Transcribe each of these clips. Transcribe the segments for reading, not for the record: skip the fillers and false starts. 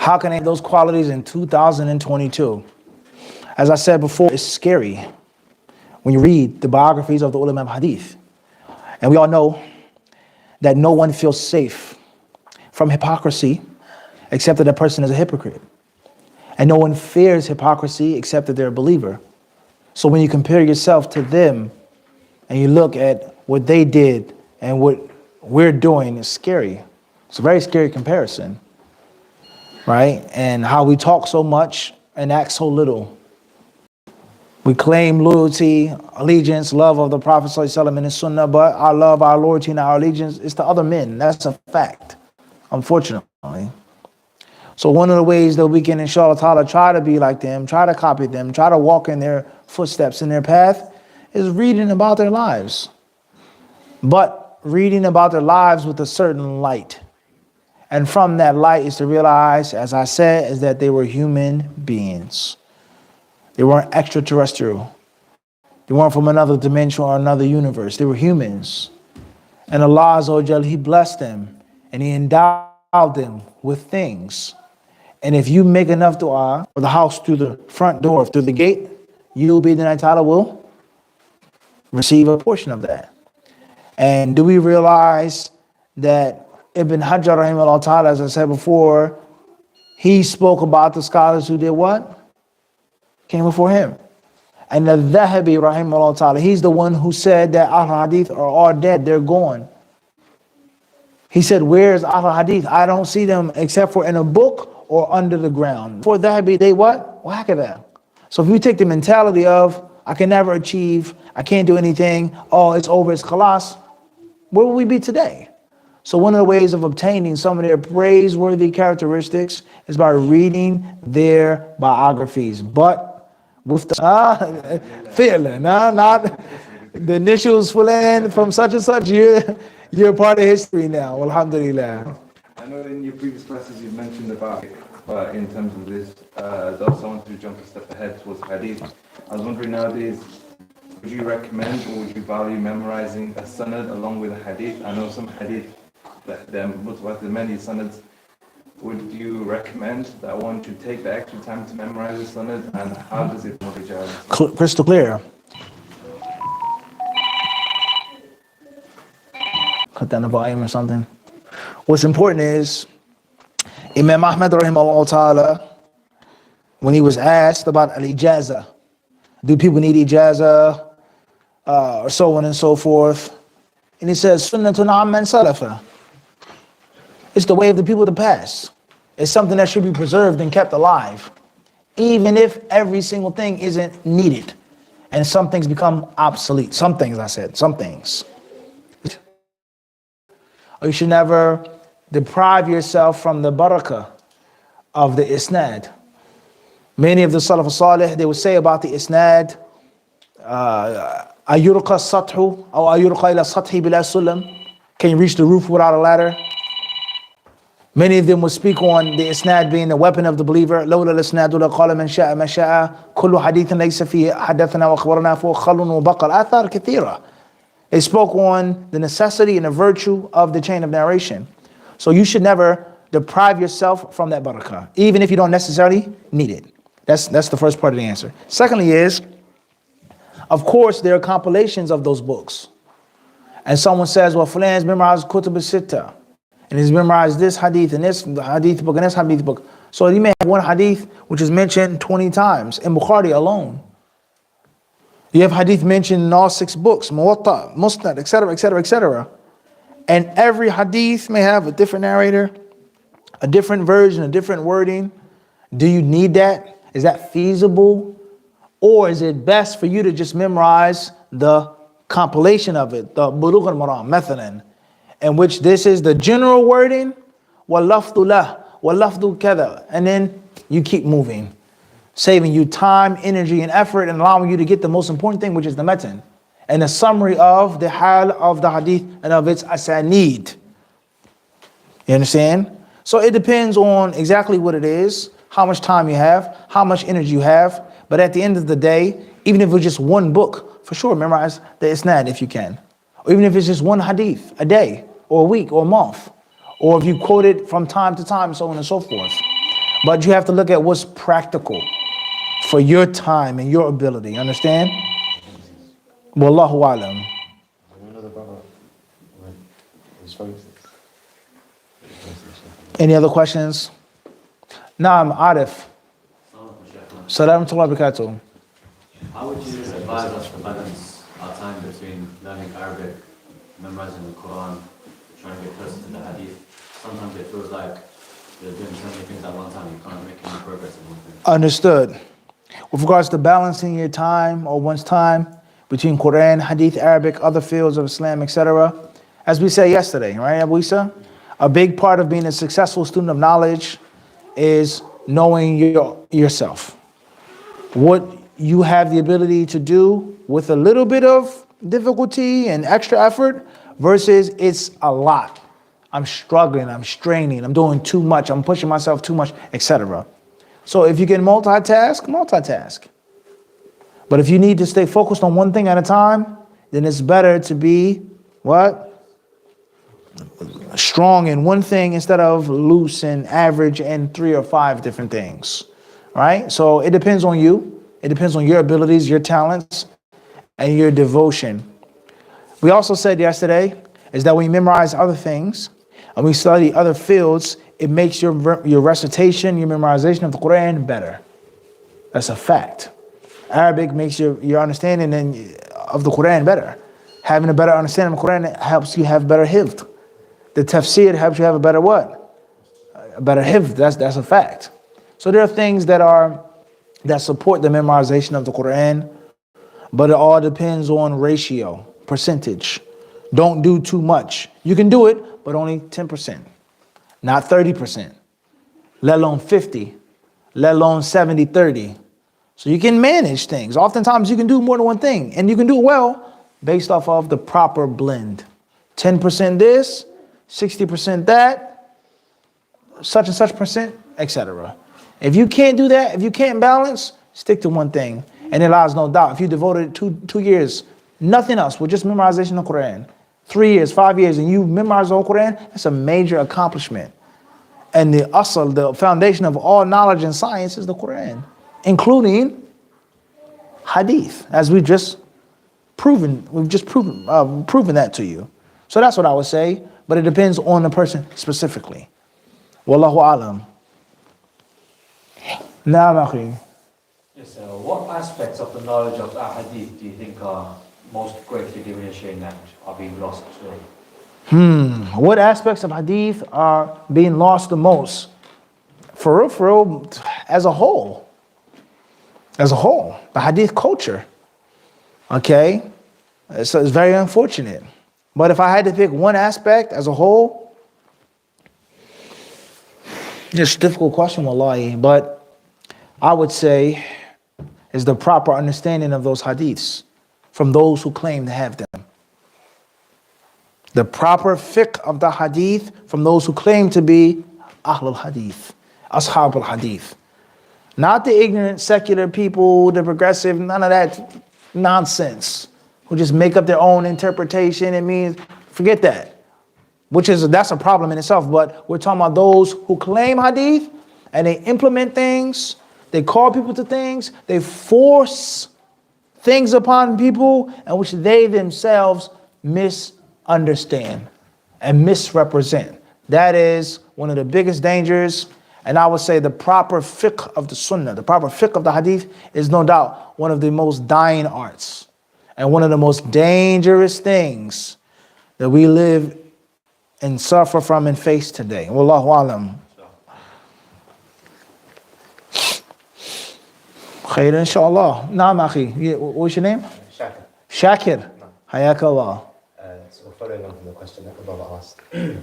How can I have those qualities in 2022? As I said before, it's scary when you read the biographies of the ulama of hadith. And we all know that no one feels safe from hypocrisy except that a person is a hypocrite. And no one fears hypocrisy except that they're a believer. So when you compare yourself to them and you look at what they did and what we're doing, it's scary. It's a very scary comparison, right? And how we talk so much and act so little. We claim loyalty, allegiance, love of the Prophet ﷺ and his sunnah, but our love, our loyalty, and our allegiance is to other men. That's a fact, unfortunately. So one of the ways that we can, inshallah ta'ala, try to be like them, try to copy them, try to walk in their footsteps, in their path, is reading about their lives. But reading about their lives with a certain light. And from that light is to realize, as I said, is that they were human beings. They weren't extraterrestrial. They weren't from another dimension or another universe. They were humans. And Allah Azza wa Jal, He blessed them and He endowed them with things. And if you make enough dua for the house through the front door, through the gate, you, Bi-idhnillahi ta'ala, will receive a portion of that. And do we realize that Ibn Hajar rahimahullah ta'ala, as I said before, he spoke about the scholars who did what? Came before him. And the Dhahabi rahimahullah ta'ala, he's the one who said that Ahl Hadith are all dead, they're gone. He said, where's Ahl Hadith? I don't see them except for in a book or under the ground. For Dhahabi, they what? Whack at that. So if you take the mentality of, I can never achieve, I can't do anything, oh, it's over, it's khalas, where will we be today? So one of the ways of obtaining some of their praiseworthy characteristics is by reading their biographies. But with the feeling, not the initials from such and such, you're part of history now, alhamdulillah. I know in your previous classes you mentioned about, in terms of this, those someone to jump a step ahead towards hadith. I was wondering nowadays, would you recommend or would you value memorizing a sanad along with a hadith? I know some hadith, there are many sanads. Would you recommend that one should take the extra time to memorize the sanad, and how does it work? Crystal clear. Cut down the volume or something. What's important is Imam Ahmad rahimahullah ta'ala, when he was asked about al-ijaza, do people need ijaza, or so on and so forth, and he says, sunnatun amman salafa. It's the way of the people of the past. It's something that should be preserved and kept alive, even if every single thing isn't needed. And some things become obsolete. Some things, I said, some things. Or you should never deprive yourself from the barakah of the isnad. Many of the Salaf Salih, they would say about the isnad, ayurqa sathu, or ayurqa ila sathi bila sulam. Can you reach the roof without a ladder? Many of them would speak on the isnad being the weapon of the believer. لولا الاسناد لقال من شاء ما شاء كل حديث ليس فيه حدثنا واخبرنا فهو خل وبقل آثار كثيرة. They spoke on the necessity and the virtue of the chain of narration. So you should never deprive yourself from that barakah, even if you don't necessarily need it. That's the first part of the answer. Secondly is, of course, there are compilations of those books. And someone says, well, Fulan's memorized Kutub al-Sitta, and he's memorized this hadith and this hadith book and this hadith book. So you may have one hadith which is mentioned 20 times in Bukhari alone. You have hadith mentioned in all 6 books, Muwatta, Musnad, etc., etc., etc. And every hadith may have a different narrator, a different version, a different wording. Do you need that? Is that feasible? Or is it best for you to just memorize the compilation of it, the Bulugh al-Maram, mathalan, in which this is the general wording, وَاللَّفْظُ لَهُ وَاللَّفْظُ كَذَا, and then you keep moving, saving you time, energy, and effort, and allowing you to get the most important thing, which is the matan, and a summary of the hal of the hadith and of its asanid. You understand? So it depends on exactly what it is, how much time you have, how much energy you have, but at the end of the day, even if it's just one book, for sure, memorize the isnad if you can. Or even if it's just one hadith a day, or a week, or a month, or if you quote it from time to time, so on and so forth. But you have to look at what's practical for your time and your ability. Understand? Wallahu alam. Any other questions? Naam, Arif. Salam to barakatuh. How would you advise us to balance our time between learning Arabic, memorizing the Quran, trying to get closer to the Hadith? Sometimes it feels like you're doing so many things at one time, you can't make any progress in one thing. Understood. With regards to balancing your time or one's time between Quran, Hadith, Arabic, other fields of Islam, etc., as we said yesterday, right, Abu Isa? A big part of being a successful student of knowledge is knowing yourself. What you have the ability to do with a little bit of difficulty and extra effort versus it's a lot. I'm struggling, I'm straining, I'm doing too much, I'm pushing myself too much, etc. So if you can multitask. But if you need to stay focused on one thing at a time, then it's better to be what? Strong in one thing instead of loose and average in 3 or 5 different things, right? So it depends on you. It depends on your abilities, your talents, and your devotion. We also said yesterday is that when you memorize other things and we study other fields, it makes your recitation, your memorization of the Quran better. That's a fact. Arabic makes your understanding of the Quran better. Having a better understanding of the Quran helps you have better hifd. The tafsir helps you have a better what? A better hifd. That's a fact. So there are things that support the memorization of the Quran, but it all depends on ratio, percentage. Don't do too much. You can do it, but only 10%, not 30%, let alone 50, let alone 70-30. So you can manage things. Oftentimes you can do more than one thing, and you can do it well based off of the proper blend. 10% this, 60% that, such and such percent, etc. If you can't do that, if you can't balance, stick to one thing. And it allows no doubt. If you devoted 2 years, nothing else, with just memorization of the Quran, 3 years, 5 years, and you memorize the whole Quran, that's a major accomplishment. And the asl, the foundation of all knowledge and science is the Quran, including Hadith, as we've just proven that to you. So that's what I would say, but it depends on the person specifically. Wallahu alam. Naam akhi. Yes, sir. What aspects of the knowledge of Hadith do you think are most greatly diminishing and are being lost today? What aspects of Hadith are being lost the most? For real, as a whole. The Hadith culture. Okay? So it's very unfortunate. But if I had to pick one aspect as a whole, it's a difficult question, wallahi, but I would say is the proper understanding of those hadiths from those who claim to have them. The proper fiqh of the hadith from those who claim to be Ahl al-Hadith, Ashab al-Hadith. Not the ignorant secular people, the progressive, none of that nonsense, who just make up their own interpretation. It means, forget that. That's a problem in itself, but we're talking about those who claim hadith and they implement things, they call people to things, they force things upon people and which they themselves misunderstand and misrepresent. That is one of the biggest dangers. And I would say the proper fiqh of the sunnah, the proper fiqh of the hadith is no doubt one of the most dying arts and one of the most dangerous things that we live and suffer from and face today. Wallahu alam. Khair inshallah. Naam akhi. What's your name? Shakir. Shakir. Hayakallah. So following on from the question that the brother asked in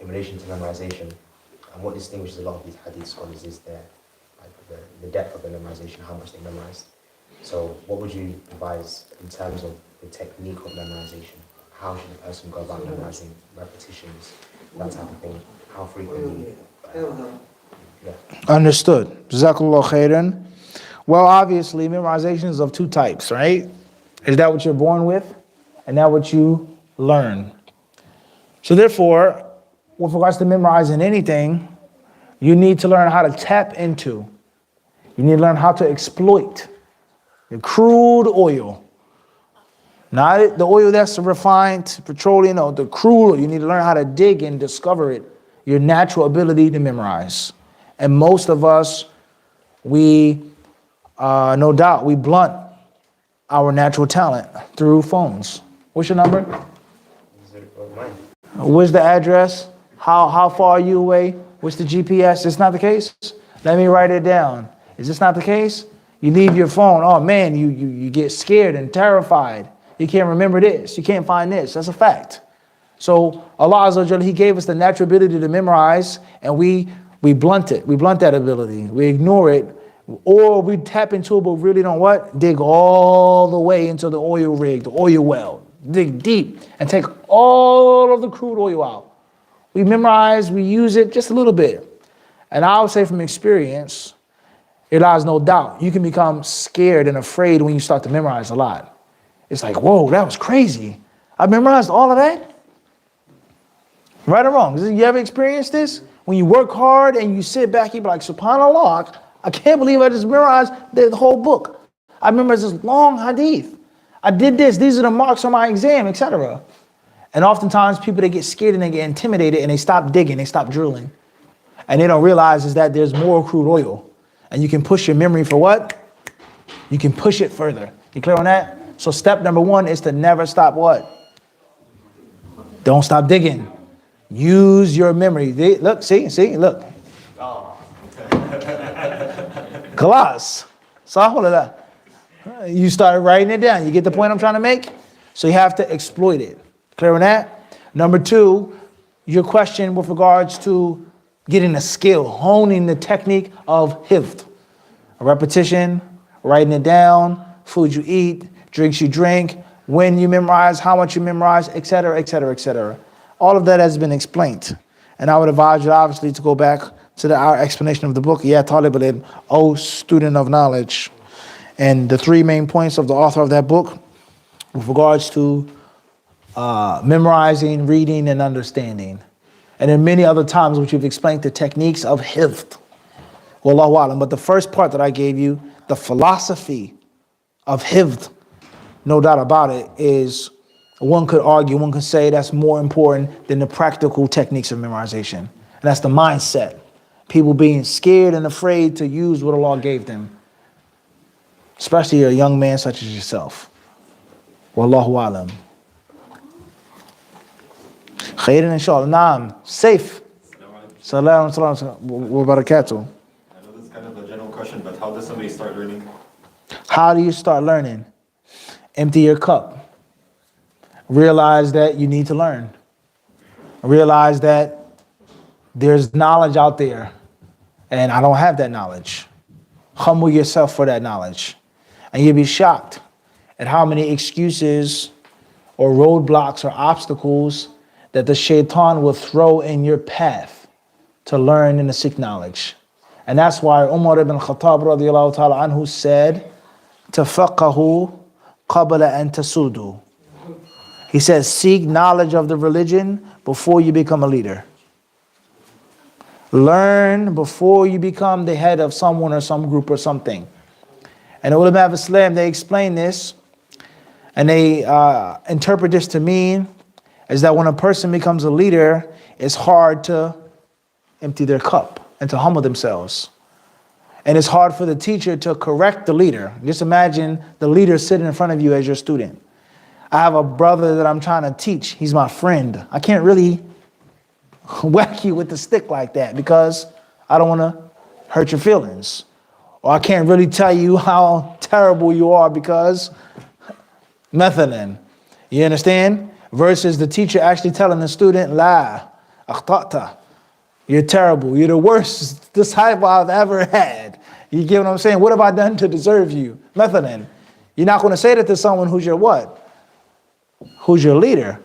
relation to memorization, and what distinguishes a lot of these hadith scholars is the depth of the memorization, how much they memorized. So what would you advise in terms of the technique of memorization? How should a person go about memorizing repetitions, that type of thing? How frequently? Understood. Jazakallah khairan. Well, obviously, memorization is of 2 types, right? Is that what you're born with? And that what you learn. So therefore, with regards to memorizing anything, You need to learn how to tap into. You need to learn how to exploit the crude oil. Not the oil that's refined petroleum, no, the crude oil. You need to learn how to dig and discover it. Your natural ability to memorize. And most of us, we, no doubt, we blunt our natural talent through phones. What's your number? Where's the address? How far are you away? What's the GPS? It's not the case? Let me write it down. Is this not the case? You leave your phone. Oh man, you get scared and terrified. You can't remember this. You can't find this. That's a fact. So Allah Azza wa Jalla, He gave us the natural ability to memorize, and we blunt it. We blunt that ability. We ignore it. Or we tap into it, but really don't what? Dig all the way into the oil rig, the oil well. Dig deep and take all of the crude oil out. We memorize, we use it just a little bit. And I would say from experience, it lies no doubt. You can become scared and afraid when you start to memorize a lot. It's like, whoa, that was crazy. I memorized all of that? Right or wrong? You ever experienced this? When you work hard and you sit back, you be like, SubhanAllah, I can't believe I just memorized the whole book. I memorized this long hadith. I did this. These are the marks on my exam, etc. And oftentimes people, they get scared and they get intimidated and they stop digging, they stop drilling. And they don't realize is that there's more crude oil. And you can push your memory for what? You can push it further. You clear on that? So step number one is to never stop what? Don't stop digging. Use your memory. Look, see, look. Class. You start writing it down. You get the point I'm trying to make? So you have to exploit it. Clear on that? Number two, your question with regards to getting a skill, honing the technique of hifd. Repetition, writing it down, food you eat, drinks you drink, when you memorize, how much you memorize, etc., etc., etc. All of that has been explained. And I would advise you obviously to go back to our explanation of the book, Ya Talib al-Ilm, O Student of Knowledge. And the three main points of the author of that book with regards to memorizing, reading, and understanding. And in many other times which you've explained the techniques of hifd. Wallahu alam. But the first part that I gave you, the philosophy of hifd, no doubt about it, is one could argue, one could say that's more important than the practical techniques of memorization. And that's the mindset. People being scared and afraid to use what Allah gave them. Especially a young man such as yourself. Wallahu alam. Khairan inshallah. Naam. Safe. Salaam wa barakatuh. I know this is kind of a general question, but how does somebody start learning? How do you start learning? Empty your cup. Realize that you need to learn. Realize that there's knowledge out there and I don't have that knowledge. Humble yourself for that knowledge. And you'll be shocked at how many excuses or roadblocks or obstacles that the shaitan will throw in your path to learn and to seek knowledge. And that's why Umar ibn Khattab radiallahu ta'ala anhu said, Tafaqahu qabla an tasudu. He says, seek knowledge of the religion before you become a leader. Learn before you become the head of someone or some group or something. And the ulama of Islam, they explain this and they interpret this to mean is that when a person becomes a leader, it's hard to empty their cup and to humble themselves. And it's hard for the teacher to correct the leader. Just imagine the leader sitting in front of you as your student. I have a brother that I'm trying to teach. He's my friend. I can't really whack you with the stick like that because I don't want to hurt your feelings. Or I can't really tell you how terrible you are because methalan. You understand? Versus the teacher actually telling the student, La, akhtata. You're terrible. You're the worst disciple I've ever had. You get what I'm saying? What have I done to deserve you? Methalan. You're not going to say that to someone who's your what? Who's your leader?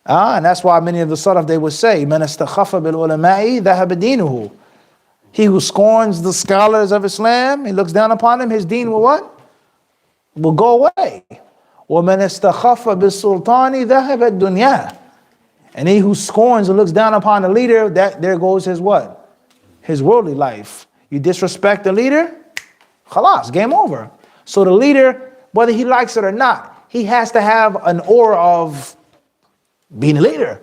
And that's why many of the Salaf, they would say, Man istakhafa bil ulama'i dhahaba dinuhu. He who scorns the scholars of Islam, he looks down upon them, his deen will what? Will go away. وَمَنْ اسْتَخَفَّ بِالسُّلْطَانِ ذَهَبَ الدُّنْيَا. And he who scorns and looks down upon the leader, that there goes his what? his worldly life. You disrespect the leader, khalas, game over. So the leader, whether he likes it or not, he has to have an aura of being a leader.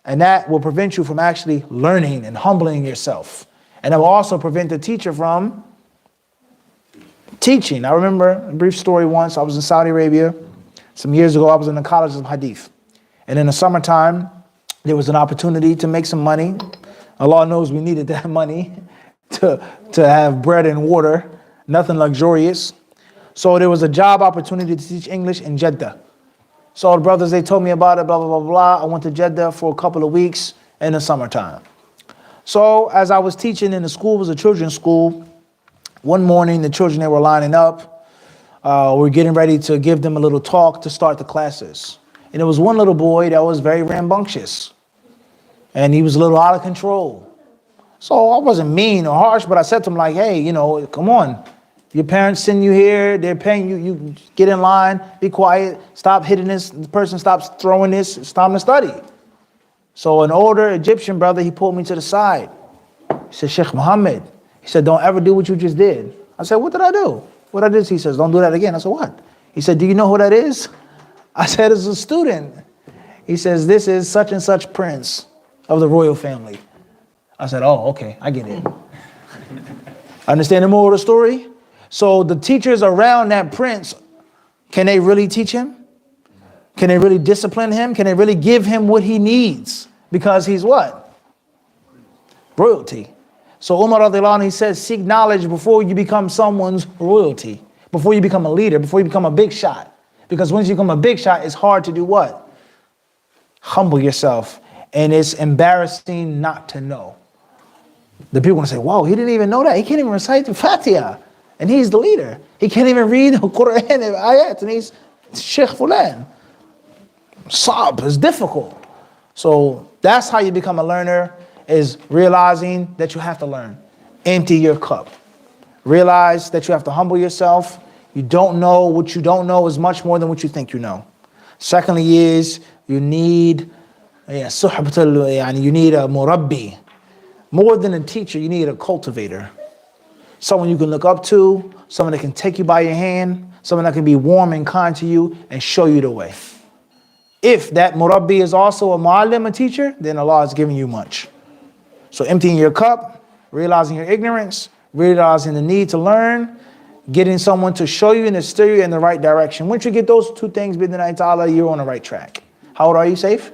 And that will prevent you from actually learning and humbling yourself. And it will also prevent the teacher from teaching. I remember a brief story once. I was in Saudi Arabia. Some years ago, I was in the College of Hadith. And in the summertime, there was an opportunity to make some money. Allah knows we needed that money to have bread and water, nothing luxurious. So there was a job opportunity to teach English in Jeddah. So the brothers, they told me about it, blah, blah, blah, blah. I went to Jeddah for a couple of weeks in the summertime. So as I was teaching in the school, it was a children's school. One morning, the children, they were lining up. We're getting ready to give them a little talk to start the classes. And there was one little boy that was very rambunctious. And he was a little out of control. So I wasn't mean or harsh, but I said to him like, hey, you know, come on. Your parents send you here, they're paying you, you get in line, be quiet, stop hitting this, the person stops throwing this, it's time to study. So an older Egyptian brother, he pulled me to the side. He said, Sheikh Muhammad, he said, don't ever do what you just did. I said, what did I do? What I did? He says, don't do that again. I said, what? He said, do you know who that is? I said, it's a student. He says, this is such and such prince of the royal family. I said, oh, okay, I get it. Understand the moral of the story? So the teachers around that prince, can they really teach him? Can they really discipline him? Can they really give him what he needs? Because he's what? Royalty. So Umar radiallahu anhu, he says, seek knowledge before you become someone's royalty, before you become a leader, before you become a big shot. Because once you become a big shot, it's hard to do what? Humble yourself. And it's embarrassing not to know. The people want to say, wow, he didn't even know that. He can't even recite the Fatiha. And he's the leader. He can't even read the Quran and ayat. And he's Sheikh Fulan. Sab is difficult. So that's how you become a learner, is realizing that you have to learn. Empty your cup. Realize that you have to humble yourself. You don't know what you don't know is much more than what you think you know. Secondly is you need you need a murabbi. More than a teacher, you need a cultivator. Someone you can look up to, someone that can take you by your hand, someone that can be warm and kind to you and show you the way. If that murabbi is also a muallim, a teacher, then Allah is giving you much. So emptying your cup, realizing your ignorance, realizing the need to learn, getting someone to show you and to steer you in the right direction. Once you get those two things, bid'nillahi ta'ala, you're on the right track. How old are you, Saif?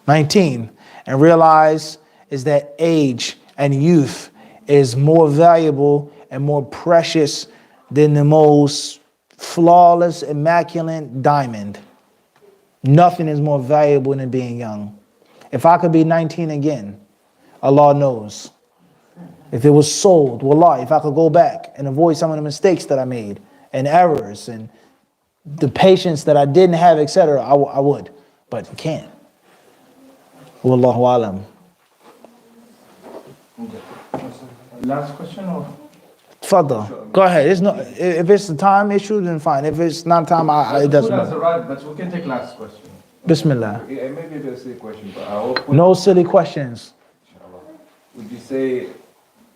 19. And realize is that age and youth is more valuable and more precious than the most flawless, immaculate diamond. Nothing is more valuable than being young. If I could be 19 again, Allah knows. If it was sold, wallah, if I could go back and avoid some of the mistakes that I made and errors and the patience that I didn't have, etc., I would. But you can't. Wallahu alam. Last question or? Tfaddal. Go ahead. It's not, if it's a time issue, then fine. If it's not time, it doesn't matter. Right, but we can take last question. Bismillah. It may be a silly question, but I'll put. No silly questions. Inshallah. Would you say,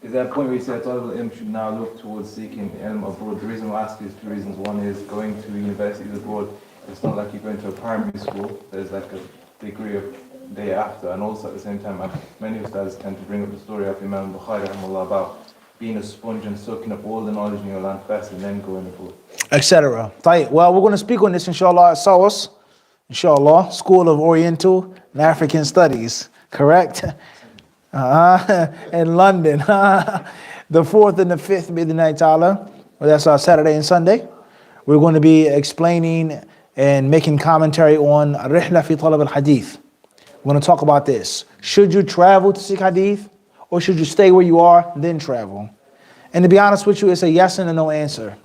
is there a point where you say Talib al-Ilm should now look towards seeking ilm abroad? The reason I ask you is two reasons. One is going to universities abroad. It's not like you're going to a primary school. There's like a degree of day after, and also at the same time, many ustads tend to bring up the story of Imam Bukhari about being a sponge and soaking up all the knowledge in your land first and then going abroad, etc. Well, we're going to speak on this, inshallah, at SAWS, inshallah, School of Oriental and African Studies, correct? In London, the 4th and the 5th, bid'nillahi ta'ala. Well, that's our Saturday and Sunday. We're going to be explaining and making commentary on Rihla fi Talab al-Hadith. We're going to talk about this. Should you travel to seek hadith, or should you stay where you are, then travel? And to be honest with you, it's a yes and a no answer.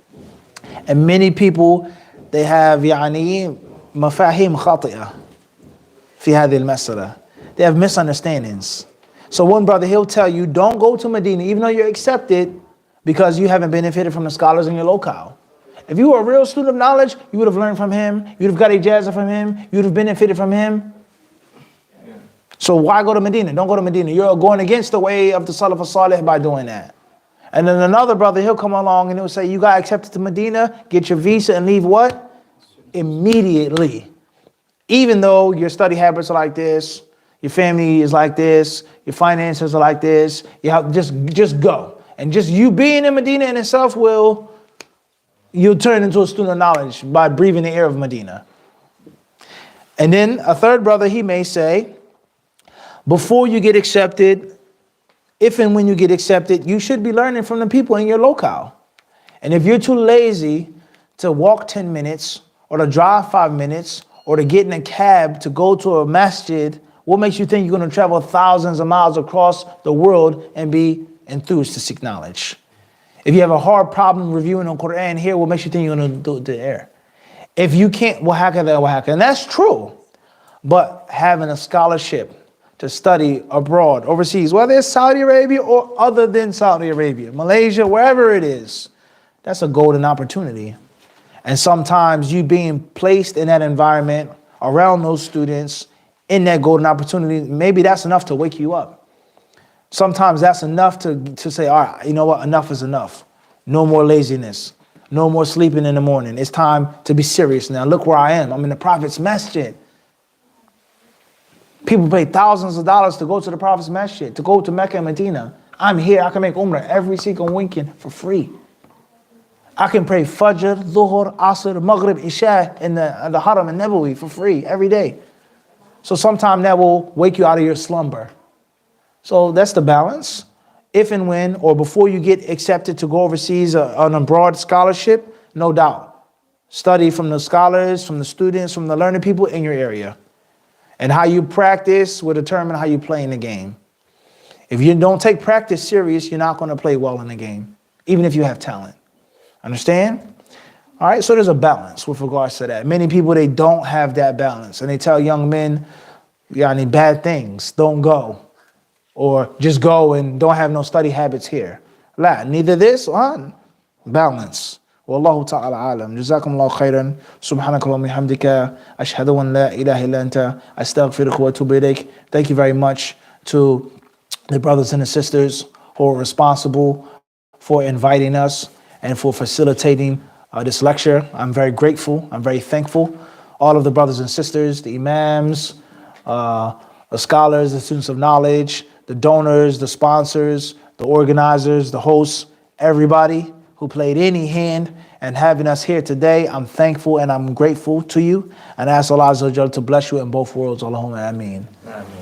And many people, they have mafahim khati'ah fi hadhihi al-mas'ala. They have misunderstandings. So one brother, he'll tell you, don't go to Medina, even though you're accepted, because you haven't benefited from the scholars in your locale. If you were a real student of knowledge, you would have learned from him, you would have got ijazah from him, you would have benefited from him. So why go to Medina? Don't go to Medina. You're going against the way of the Salaf al-Salih by doing that. And then another brother, he'll come along and he'll say, you got accepted to Medina, get your visa and leave what? Immediately. Even though your study habits are like this, your family is like this, your finances are like this, you have just go. And just you being in Medina in itself you'll turn into a student of knowledge by breathing the air of Medina. And then a third brother, he may say, before you get accepted, if and when you get accepted, you should be learning from the people in your locale. And if you're too lazy to walk 10 minutes or to drive 5 minutes or to get in a cab to go to a masjid, what makes you think you're going to travel thousands of miles across the world and be enthused to seek knowledge? If you have a hard problem reviewing the Quran here, what makes you think you're going to do it there? If you can't, and that's true. But having a scholarship to study abroad, overseas, whether it's Saudi Arabia or other than Saudi Arabia, Malaysia, wherever it is, that's a golden opportunity. And sometimes you being placed in that environment, around those students, in that golden opportunity, maybe that's enough to wake you up. Sometimes that's enough to say, all right, you know what, enough is enough. No more laziness. No more sleeping in the morning. It's time to be serious now. Look where I am. I'm in the Prophet's Masjid. People pay thousands of dollars to go to the Prophet's Masjid, to go to Mecca and Medina. I'm here. I can make Umrah every single weekend for free. I can pray Fajr, Dhuhr, Asr, Maghrib, Isha in the Haram and Nabawi for free every day. So sometime that will wake you out of your slumber. So that's the balance. If and when or before you get accepted to go overseas on a broad scholarship, no doubt. Study from the scholars, from the students, from the learned people in your area. And how you practice will determine how you play in the game. If you don't take practice serious, you're not going to play well in the game, even if you have talent. Understand? All right, so there's a balance with regards to that. Many people, they don't have that balance. And they tell young men, any bad things, don't go. Or just go and don't have no study habits here. La, neither this or balance. Wallahu ta'ala alam. Jazakum Allah khairan. Subhanakallahumma hamdika. Ashhadu an la ilaha illa anta. Astaghfiruka wa atubu ilayk. Thank you very much to the brothers and the sisters who are responsible for inviting us and for facilitating this lecture. I'm very grateful. I'm very thankful. All of the brothers and sisters, the imams, the scholars, the students of knowledge, the donors, the sponsors, the organizers, the hosts, everybody who played any hand in having us here today. I'm thankful and I'm grateful to you. And I ask Allah Azza wa Jalla to bless you in both worlds. Allahumma ameen. Ameen.